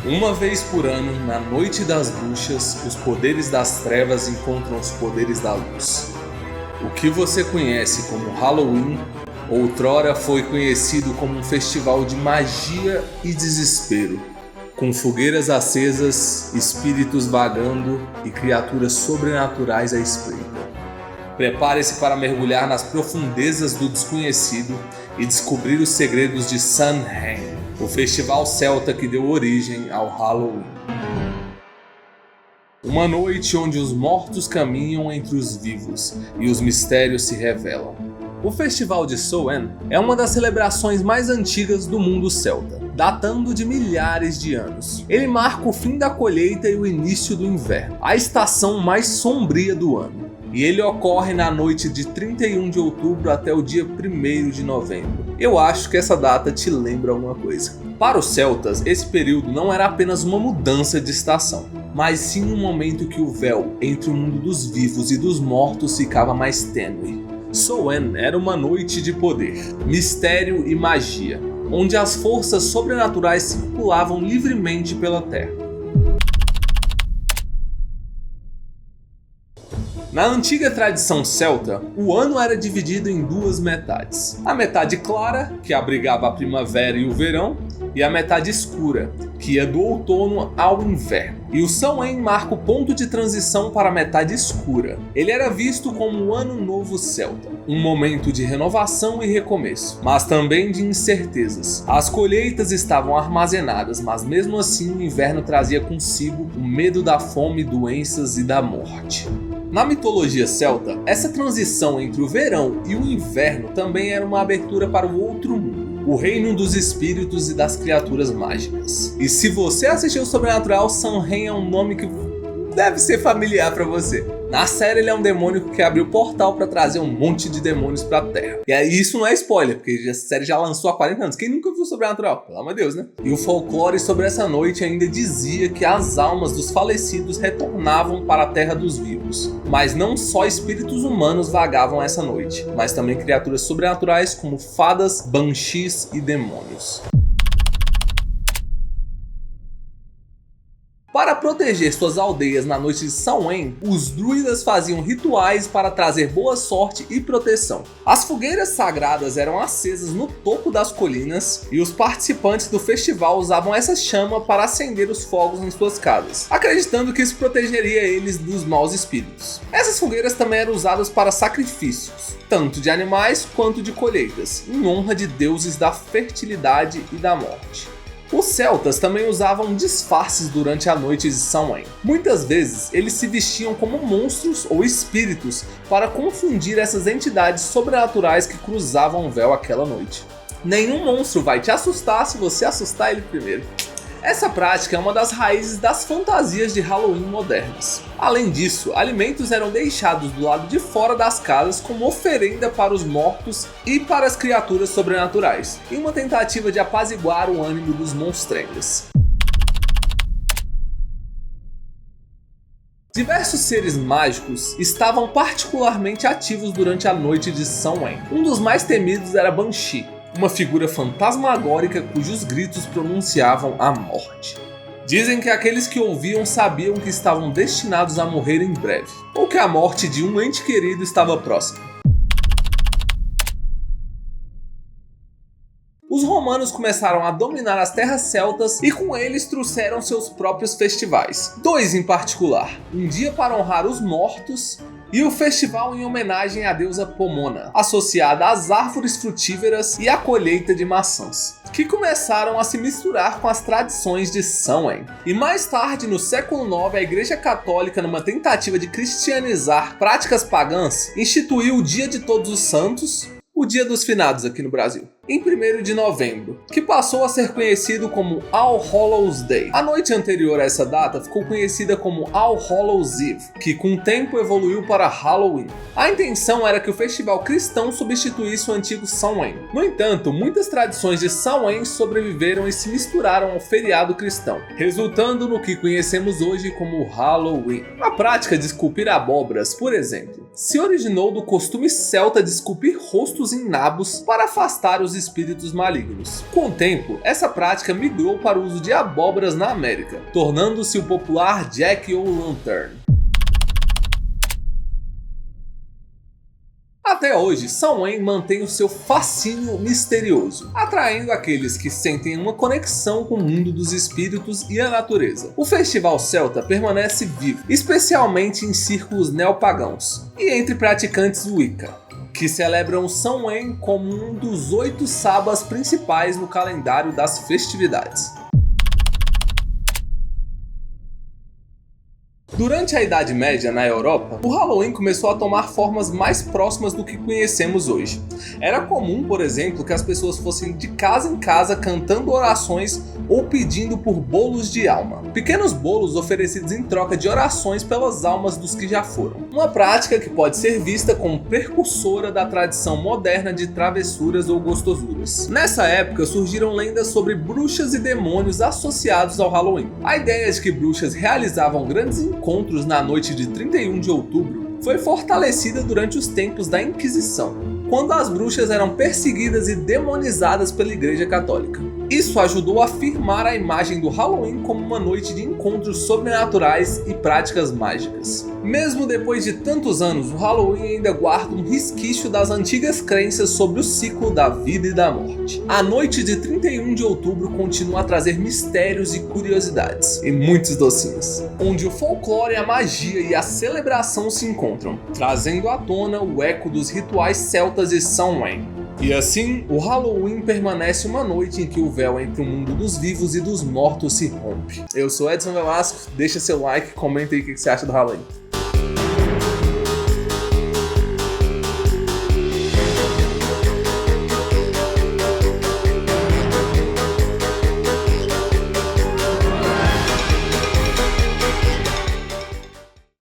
Uma vez por ano, na Noite das Bruxas, os poderes das trevas encontram os poderes da luz. O que você conhece como Halloween, outrora foi conhecido como um festival de magia e desespero, com fogueiras acesas, espíritos vagando e criaturas sobrenaturais à espreita. Prepare-se para mergulhar nas profundezas do desconhecido e descobrir os segredos de Samhain, o festival celta que deu origem ao Halloween. Uma noite onde os mortos caminham entre os vivos e os mistérios se revelam. O Festival de Samhain é uma das celebrações mais antigas do mundo celta, datando de milhares de anos. Ele marca o fim da colheita e o início do inverno, a estação mais sombria do ano. E ele ocorre na noite de 31 de outubro até o dia 1º de novembro. Eu acho que essa data te lembra alguma coisa. Para os celtas, esse período não era apenas uma mudança de estação, mas sim um momento que o véu entre o mundo dos vivos e dos mortos ficava mais tênue. Samhain era uma noite de poder, mistério e magia, onde as forças sobrenaturais circulavam livremente pela terra. Na antiga tradição celta, o ano era dividido em duas metades. A metade clara, que abrigava a primavera e o verão, e a metade escura, que ia do outono ao inverno. E o Samhain marca o ponto de transição para a metade escura. Ele era visto como o Ano Novo Celta, um momento de renovação e recomeço, mas também de incertezas. As colheitas estavam armazenadas, mas mesmo assim o inverno trazia consigo o medo da fome, doenças e da morte. Na mitologia celta, essa transição entre o verão e o inverno também era uma abertura para o outro mundo, o reino dos espíritos e das criaturas mágicas. E se você assistiu Sobrenatural, Samhain é um nome que deve ser familiar para você. Na série ele é um demônio que abriu o portal para trazer um monte de demônios pra Terra. E aí isso não é spoiler, porque a série já lançou há 40 anos. Quem nunca viu Sobrenatural? Pelo amor de Deus, né? E o folclore sobre essa noite ainda dizia que as almas dos falecidos retornavam para a Terra dos vivos. Mas não só espíritos humanos vagavam essa noite, mas também criaturas sobrenaturais como fadas, banshees e demônios. Para proteger suas aldeias na noite de Samhain, os druidas faziam rituais para trazer boa sorte e proteção. As fogueiras sagradas eram acesas no topo das colinas e os participantes do festival usavam essa chama para acender os fogos em suas casas, acreditando que isso protegeria eles dos maus espíritos. Essas fogueiras também eram usadas para sacrifícios, tanto de animais quanto de colheitas, em honra de deuses da fertilidade e da morte. Os celtas também usavam disfarces durante a noite de Samhain. Muitas vezes eles se vestiam como monstros ou espíritos para confundir essas entidades sobrenaturais que cruzavam o véu aquela noite. Nenhum monstro vai te assustar se você assustar ele primeiro. Essa prática é uma das raízes das fantasias de Halloween modernas. Além disso, alimentos eram deixados do lado de fora das casas como oferenda para os mortos e para as criaturas sobrenaturais, em uma tentativa de apaziguar o ânimo dos monstrengas. Diversos seres mágicos estavam particularmente ativos durante a noite de Samhain. Um dos mais temidos era Banshee, uma figura fantasmagórica cujos gritos pronunciavam a morte. Dizem que aqueles que ouviam sabiam que estavam destinados a morrer em breve, ou que a morte de um ente querido estava próxima. Os romanos começaram a dominar as terras celtas e com eles trouxeram seus próprios festivais. Dois em particular, um dia para honrar os mortos e o festival em homenagem à deusa Pomona, associada às árvores frutíferas e à colheita de maçãs, que começaram a se misturar com as tradições de Samhain. E mais tarde, no século IX, a Igreja Católica, numa tentativa de cristianizar práticas pagãs, instituiu o Dia de Todos os Santos, o Dia dos Finados aqui no Brasil, em 1º de novembro, que passou a ser conhecido como All Hallows Day. A noite anterior a essa data ficou conhecida como All Hallows Eve, que com o tempo evoluiu para Halloween. A intenção era que o festival cristão substituísse o antigo Samhain. No entanto, muitas tradições de Samhain sobreviveram e se misturaram ao feriado cristão, resultando no que conhecemos hoje como Halloween. A prática de esculpir abóboras, por exemplo, se originou do costume celta de esculpir rostos em nabos para afastar os espíritos malignos. Com o tempo, essa prática migrou para o uso de abóboras na América, tornando-se o popular Jack-o'-lantern. Até hoje, Samhain mantém o seu fascínio misterioso, atraindo aqueles que sentem uma conexão com o mundo dos espíritos e a natureza. O festival celta permanece vivo, especialmente em círculos neopagãos e entre praticantes Wicca, que celebram Samhain como um dos 8 sábados principais no calendário das festividades. Durante a Idade Média na Europa, o Halloween começou a tomar formas mais próximas do que conhecemos hoje. Era comum, por exemplo, que as pessoas fossem de casa em casa cantando orações ou pedindo por bolos de alma. Pequenos bolos oferecidos em troca de orações pelas almas dos que já foram. Uma prática que pode ser vista como precursora da tradição moderna de travessuras ou gostosuras. Nessa época surgiram lendas sobre bruxas e demônios associados ao Halloween. A ideia de que bruxas realizavam grandes encontros na noite de 31 de outubro foi fortalecida durante os tempos da Inquisição, quando as bruxas eram perseguidas e demonizadas pela Igreja Católica. Isso ajudou a firmar a imagem do Halloween como uma noite de encontros sobrenaturais e práticas mágicas. Mesmo depois de tantos anos, o Halloween ainda guarda um resquício das antigas crenças sobre o ciclo da vida e da morte. A noite de 31 de outubro continua a trazer mistérios e curiosidades, e muitos docinhos, onde o folclore, a magia e a celebração se encontram, trazendo à tona o eco dos rituais celtas de Samhain. E assim, o Halloween permanece uma noite em que o véu entre o mundo dos vivos e dos mortos se rompe. Eu sou Edson Velasco, deixa seu like, comenta aí o que você acha do Halloween.